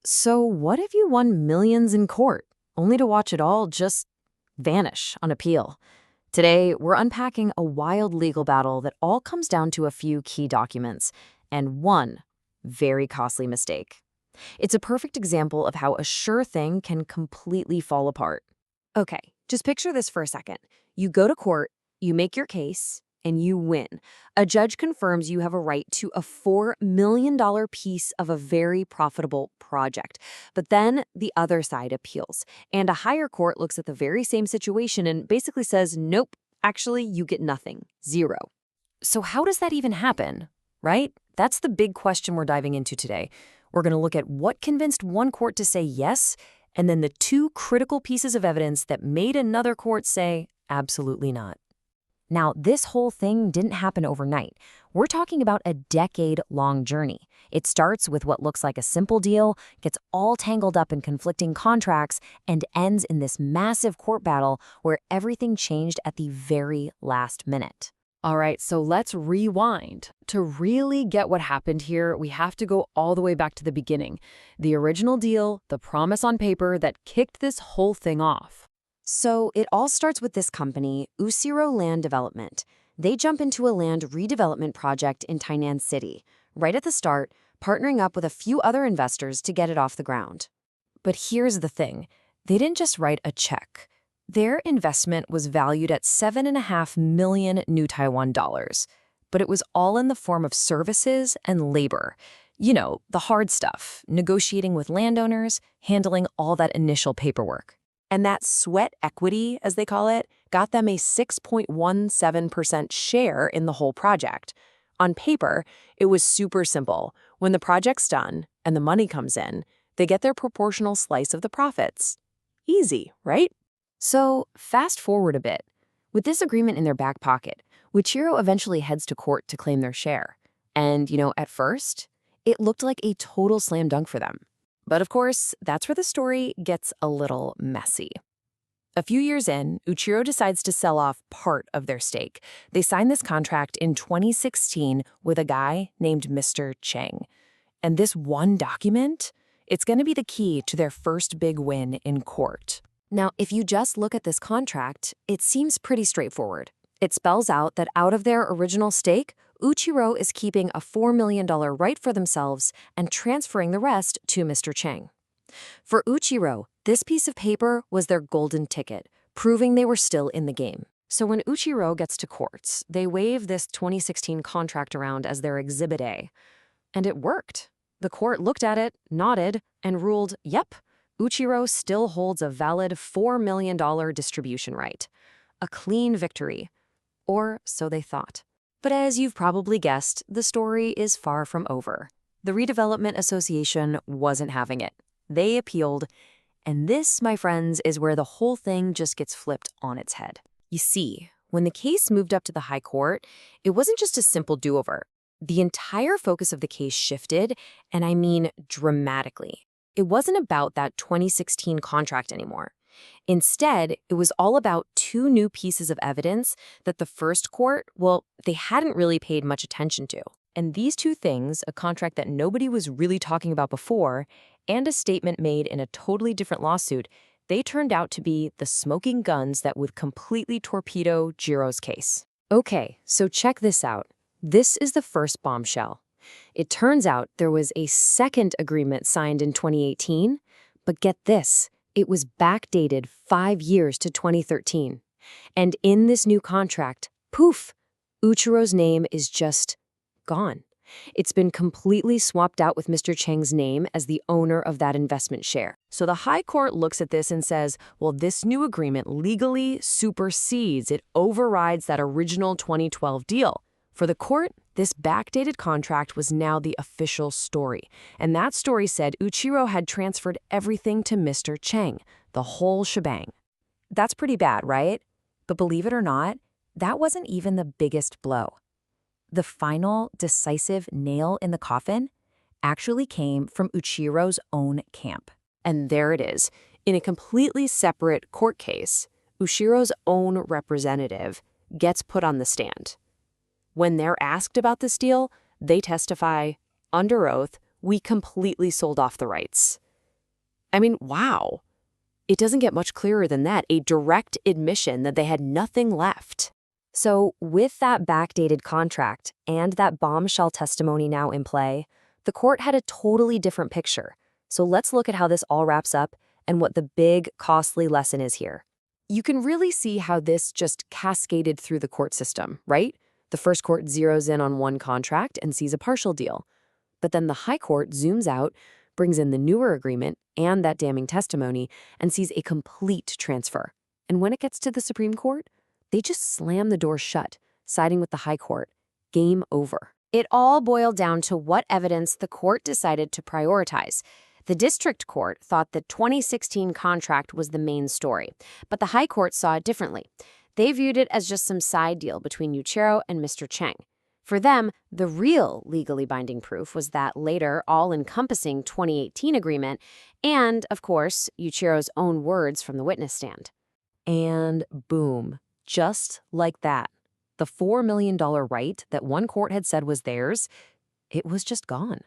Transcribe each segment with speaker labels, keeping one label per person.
Speaker 1: So, what if you won millions in court, only to watch it all just vanish on appeal? Today, we're unpacking a wild legal battle that all comes down to a few key documents and one very costly mistake. It's a perfect example of how a sure thing can completely fall apart. Okay, just picture this for a second. You go to court, you make your case, and you win. A judge confirms you have a right to a $4 million piece of a very profitable project. But then the other side appeals, and a higher court looks at the very same situation and basically says, nope, actually, you get nothing, zero. So, how does that even happen, right? That's the big question we're diving into today. We're going to look at what convinced one court to say yes, and then the two critical pieces of evidence that made another court say absolutely not. Now, this whole thing didn't happen overnight. We're talking about a decade-long journey. It starts with what looks like a simple deal, gets all tangled up in conflicting contracts, and ends in this massive court battle where everything changed at the very last minute.
Speaker 2: All right, so let's rewind. To really get what happened here, we have to go all the way back to the beginning. The original deal, the promise on paper that kicked this whole thing off.
Speaker 1: So it all starts with this company, Usiro Land Development. They jump into a land redevelopment project in Tainan City, right at the start, partnering up with a few other investors to get it off the ground. But here's the thing. They didn't just write a check. Their investment was valued at 7.5 million new Taiwan dollars. But it was all in the form of services and labor. You know, the hard stuff, negotiating with landowners, handling all that initial paperwork. And that sweat equity, as they call it, got them a 6.17% share in the whole project. On paper, it was super simple. When the project's done and the money comes in, they get their proportional slice of the profits. Easy, right? So, fast forward a bit. With this agreement in their back pocket, Uchiro eventually heads to court to claim their share. And, at first, it looked like a total slam dunk for them. But of course, that's where the story gets a little messy. A few years in, Uchiro decides to sell off part of their stake. They signed this contract in 2016 with a guy named Mr. Cheng. And this one document, it's going to be the key to their first big win in court. Now, if you just look at this contract, it seems pretty straightforward. It spells out that out of their original stake, Uchiro is keeping a $4 million right for themselves and transferring the rest to Mr. Cheng. For Uchiro, this piece of paper was their golden ticket, proving they were still in the game. So when Uchiro gets to courts, they wave this 2016 contract around as their Exhibit A. And it worked. The court looked at it, nodded, and ruled, yep, Uchiro still holds a valid $4 million distribution right. A clean victory. Or so they thought. But as you've probably guessed, the story is far from over. The Redevelopment Association wasn't having it. They appealed, and this, my friends, is where the whole thing just gets flipped on its head. You see, when the case moved up to the High Court, it wasn't just a simple do-over. The entire focus of the case shifted, and I mean dramatically. It wasn't about that 2016 contract anymore. Instead, it was all about two new pieces of evidence that the first court, they hadn't really paid much attention to. And these two things, a contract that nobody was really talking about before, and a statement made in a totally different lawsuit, they turned out to be the smoking guns that would completely torpedo Jiro's case. Okay, so check this out. This is the first bombshell. It turns out there was a second agreement signed in 2018, but get this. It was backdated 5 years to 2013. And in this new contract, poof, Uchiro's name is just gone. It's been completely swapped out with Mr. Cheng's name as the owner of that investment share. So the High Court looks at this and says, well, this new agreement legally supersedes, it overrides that original 2012 deal. For the court, this backdated contract was now the official story. And that story said Uchiro had transferred everything to Mr. Cheng, the whole shebang. That's pretty bad, right? But believe it or not, that wasn't even the biggest blow. The final, decisive nail in the coffin actually came from Uchiro's own camp. And there it is. In a completely separate court case, Ushiro's own representative gets put on the stand. When they're asked about this deal, they testify, under oath, we completely sold off the rights. I mean, wow. It doesn't get much clearer than that, a direct admission that they had nothing left. So, with that backdated contract and that bombshell testimony now in play, the court had a totally different picture. So let's look at how this all wraps up and what the big, costly lesson is here. You can really see how this just cascaded through the court system, right? The first court zeroes in on one contract and sees a partial deal. But then the high court zooms out, brings in the newer agreement and that damning testimony, and sees a complete transfer. And when it gets to the Supreme Court, they just slam the door shut, siding with the high court. Game over. It all boiled down to what evidence the court decided to prioritize. The district court thought the 2016 contract was the main story, but the high court saw it differently. They viewed it as just some side deal between Yuichiro and Mr. Cheng. For them, the real legally binding proof was that later, all-encompassing 2018 agreement and, of course, Yuichiro's own words from the witness stand. And boom, just like that. The $4 million right that one court had said was theirs, it was just gone.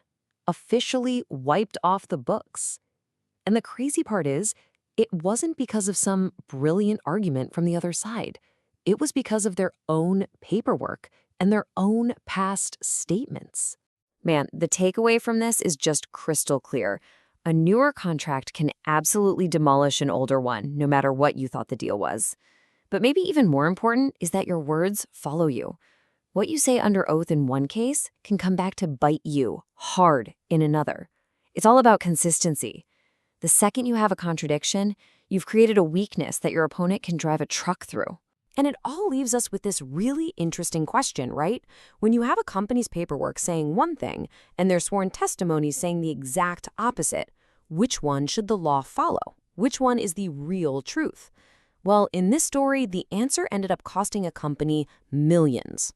Speaker 1: Officially wiped off the books. And the crazy part is, it wasn't because of some brilliant argument from the other side. It was because of their own paperwork and their own past statements. Man, the takeaway from this is just crystal clear. A newer contract can absolutely demolish an older one, no matter what you thought the deal was. But maybe even more important is that your words follow you. What you say under oath in one case can come back to bite you hard in another. It's all about consistency. The second you have a contradiction, you've created a weakness that your opponent can drive a truck through. And it all leaves us with this really interesting question, right? When you have a company's paperwork saying one thing and their sworn testimony saying the exact opposite, which one should the law follow? Which one is the real truth? Well, in this story, the answer ended up costing a company millions.